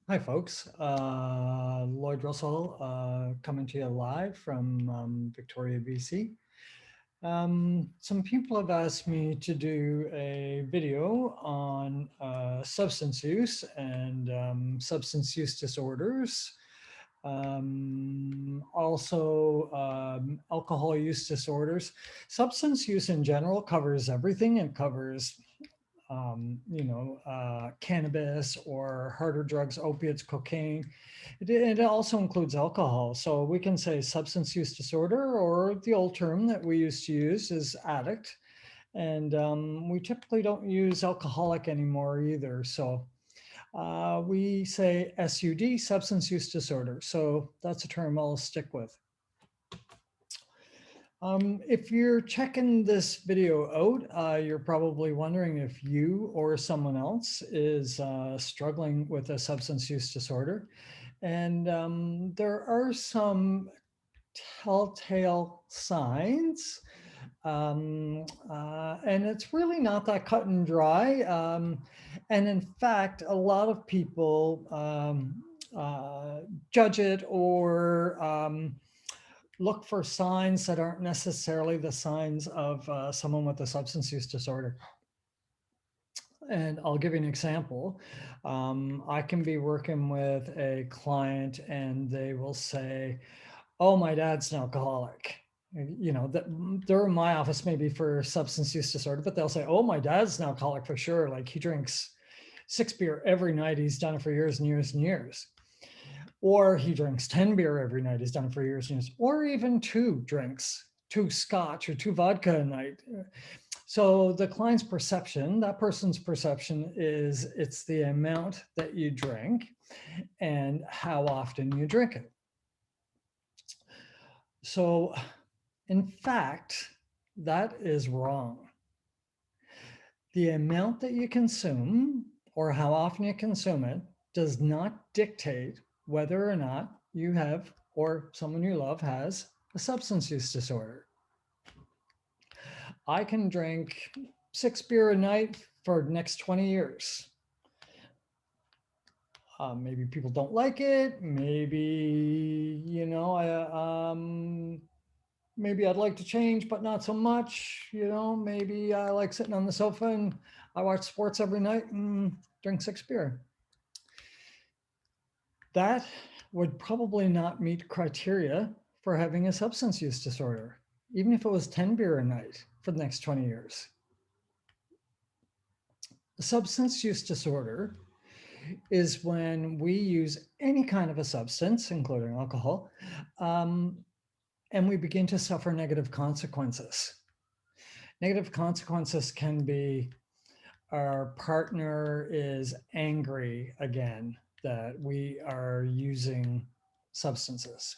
Hi, folks. Lloyd Russell coming to you live from Victoria, BC. Some people have asked me to do a video on substance use and substance use disorders. Also, alcohol use disorders. Substance use in general covers everything. It covers cannabis or harder drugs, opiates, cocaine. It also includes alcohol. So we can say substance use disorder, or the old term that we used to use is addict. And we typically don't use alcoholic anymore either. So we say SUD, substance use disorder. So that's a term I'll stick with. If you're checking this video out, you're probably wondering if you or someone else is struggling with a substance use disorder. And there are some telltale signs. And it's really not that cut and dry. And in fact, a lot of people judge it or look for signs that aren't necessarily the signs of someone with a substance use disorder. And I'll give you an example. I can be working with a client and they will say, "Oh, my dad's an alcoholic." You know, that they're in my office maybe for substance use disorder, but they'll say, "Oh, my dad's an alcoholic for sure. Like he drinks 6 beer every night. He's done it for years and years and years." Or he drinks 10 beer every night. He's done it for years and years. Or even two drinks, two scotch or two vodka a night. So the client's perception, that person's perception is it's the amount that you drink and how often you drink it. So in fact, that is wrong. The amount that you consume or how often you consume it does not dictate whether or not you have or someone you love has a substance use disorder. I can drink 6 beer a night for the next 20 years. Maybe people don't like it. Maybe, maybe I'd like to change, but not so much. Maybe I like sitting on the sofa and I watch sports every night and drink 6 beer. That would probably not meet criteria for having a substance use disorder, even if it was 10 beer a night for the next 20 years. A substance use disorder is when we use any kind of a substance, including alcohol, um, and we begin to suffer negative consequences. Negative consequences can be our partner is angry again that we are using substances.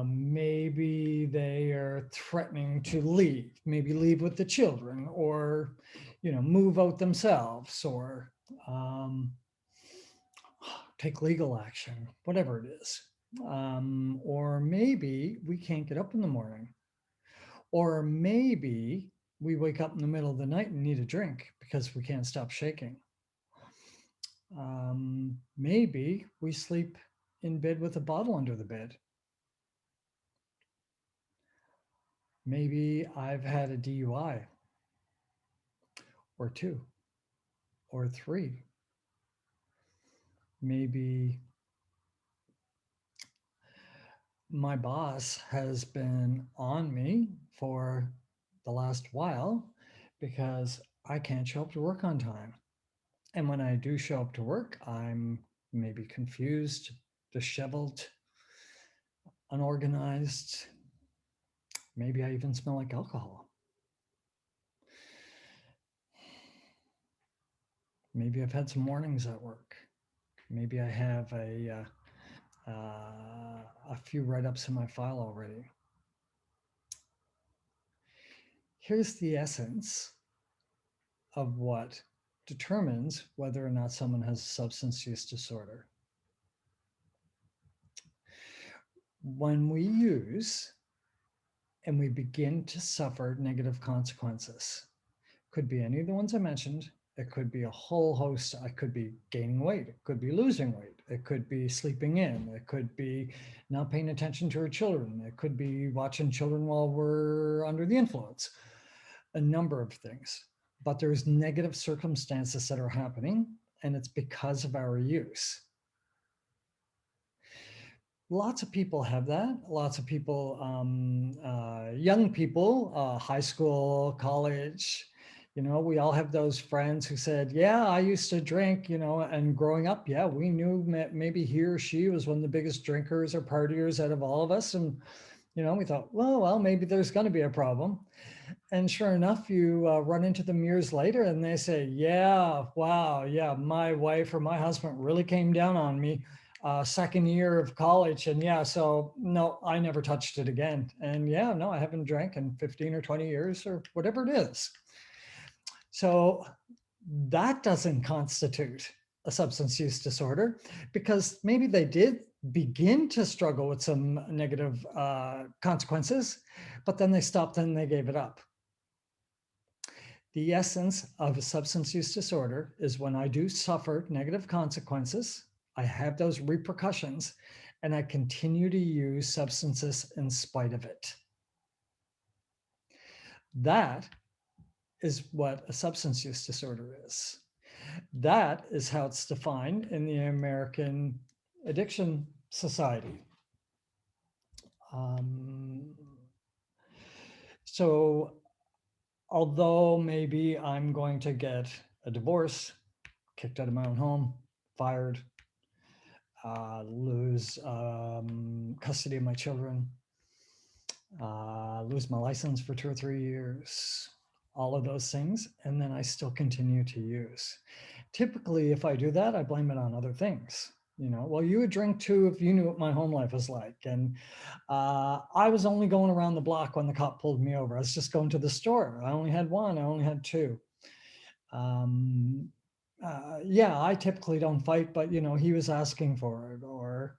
Maybe they are threatening to leave, maybe leave with the children, or move out themselves, or um, take legal action, whatever it is. Or maybe we can't get up in the morning, or maybe we wake up in the middle of the night and need a drink because we can't stop shaking. Maybe we sleep in bed with a bottle under the bed. Maybe I've had a DUI or two or three. Maybe my boss has been on me for the last while because I can't show up to work on time. And when I do show up to work, I'm maybe confused, disheveled, unorganized. Maybe I even smell like alcohol. Maybe I've had some mornings at work. Maybe I have a few write-ups in my file already. Here's the essence of what determines whether or not someone has a substance use disorder. When we use and we begin to suffer negative consequences, could be any of the ones I mentioned, It could be a whole host. It could be gaining weight. It could be losing weight. It could be sleeping in. It could be not paying attention to our children. It could be watching children while we're under the influence. A number of things. But there's negative circumstances that are happening, and it's because of our use. Lots of people have that. Lots of people, young people, high school, college, we all have those friends who said, yeah, I used to drink, and growing up, yeah, we knew maybe he or she was one of the biggest drinkers or partiers out of all of us. And, we thought, well, maybe there's going to be a problem. And sure enough, you run into them years later and they say, yeah, wow, yeah, my wife or my husband really came down on me second year of college. And yeah, so no, I never touched it again. And yeah, no, I haven't drank in 15 or 20 years or whatever it is. So that doesn't constitute a substance use disorder, because maybe they did begin to struggle with some negative consequences, but then they stopped and they gave it up. The essence of a substance use disorder is when I do suffer negative consequences, I have those repercussions, and I continue to use substances in spite of it. That is what a substance use disorder is. That is how it's defined in the American Addiction Society. So although maybe I'm going to get a divorce, kicked out of my own home, fired, lose custody of my children, lose my license for 2 or 3 years, all of those things, and then I still continue to use. Typically, if I do that, I blame it on other things. Well, you would drink too if you knew what my home life was like. And I was only going around the block when the cop pulled me over. I was just going to the store. I only had one, I only had two. Yeah, I typically don't fight, but he was asking for it, or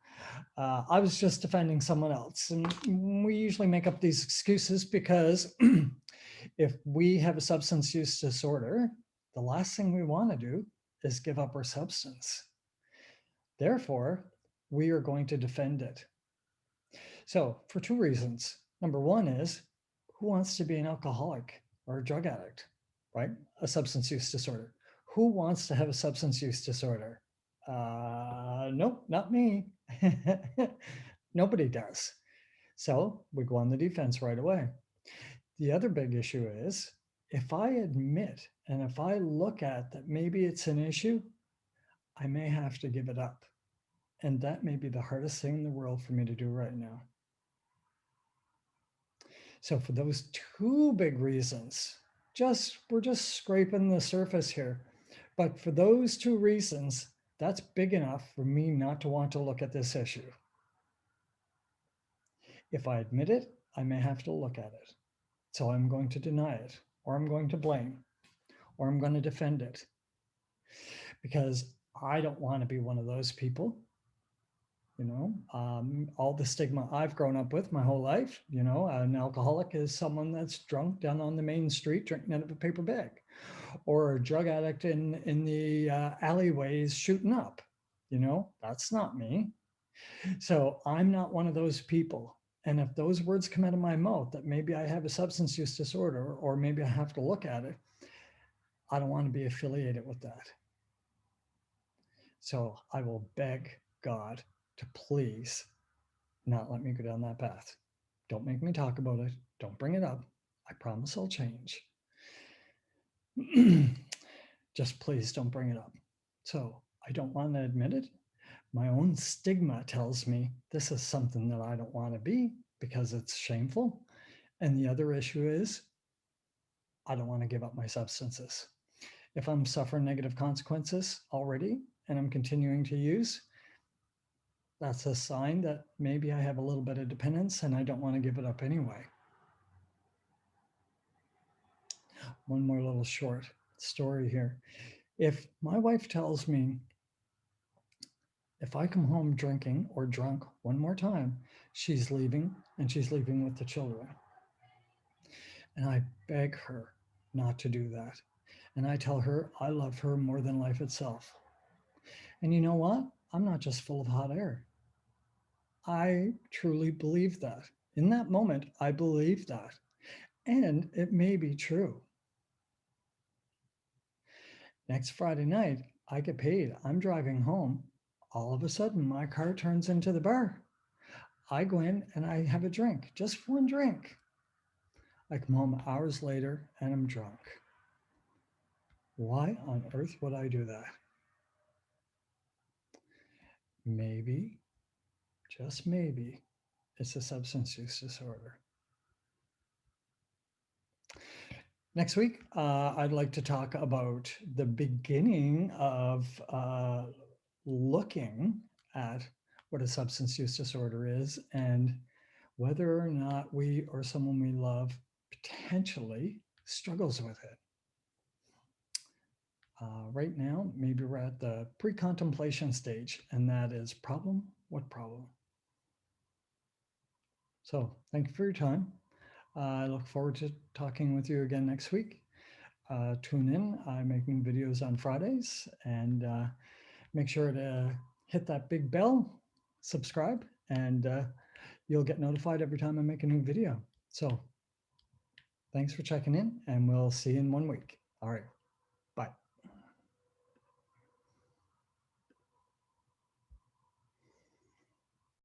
I was just defending someone else. And we usually make up these excuses because if we have a substance use disorder, the last thing we want to do is give up our substance. Therefore, we are going to defend it. So for two reasons. Number one is, who wants to be an alcoholic or a drug addict, right? A substance use disorder. Who wants to have a substance use disorder? Nope, not me. Nobody does. So we go on the defense right away. The other big issue is, if I admit and if I look at that maybe it's an issue, I may have to give it up. And that may be the hardest thing in the world for me to do right now. So for those two big reasons, we're just scraping the surface here. But for those two reasons, that's big enough for me not to want to look at this issue. If I admit it, I may have to look at it. So I'm going to deny it, or I'm going to blame, or I'm going to defend it. Because I don't want to be one of those people. All the stigma I've grown up with my whole life, an alcoholic is someone that's drunk down on the main street drinking out of a paper bag, or a drug addict in the alleyways shooting up. That's not me. So I'm not one of those people. And if those words come out of my mouth that maybe I have a substance use disorder, or maybe I have to look at it, I don't want to be affiliated with that. So I will beg God to please not let me go down that path. Don't make me talk about it. Don't bring it up. I promise I'll change. Just please don't bring it up. So I don't want to admit it. My own stigma tells me this is something that I don't want to be because it's shameful. And the other issue is, I don't want to give up my substances. If I'm suffering negative consequences already and I'm continuing to use, that's a sign that maybe I have a little bit of dependence and I don't want to give it up anyway. One more little short story here. If my wife tells me, if I come home drinking or drunk one more time, she's leaving, and she's leaving with the children. And I beg her not to do that. And I tell her I love her more than life itself. And you know what? I'm not just full of hot air. I truly believe that. In that moment, I believe that. And it may be true. Next Friday night, I get paid. I'm driving home. All of a sudden, my car turns into the bar. I go in and I have a drink, just one drink. I come home hours later and I'm drunk. Why on earth would I do that? Maybe, just maybe, it's a substance use disorder. Next week, I'd like to talk about the beginning of looking at what a substance use disorder is and whether or not we or someone we love potentially struggles with it. Right now, maybe we're at the pre-contemplation stage, and that is problem, what problem? So thank you for your time. I look forward to talking with you again next week. Tune in. I'm making videos on Fridays, and make sure to hit that big bell, subscribe, and you'll get notified every time I make a new video. So thanks for checking in, and we'll see you in 1 week. All right.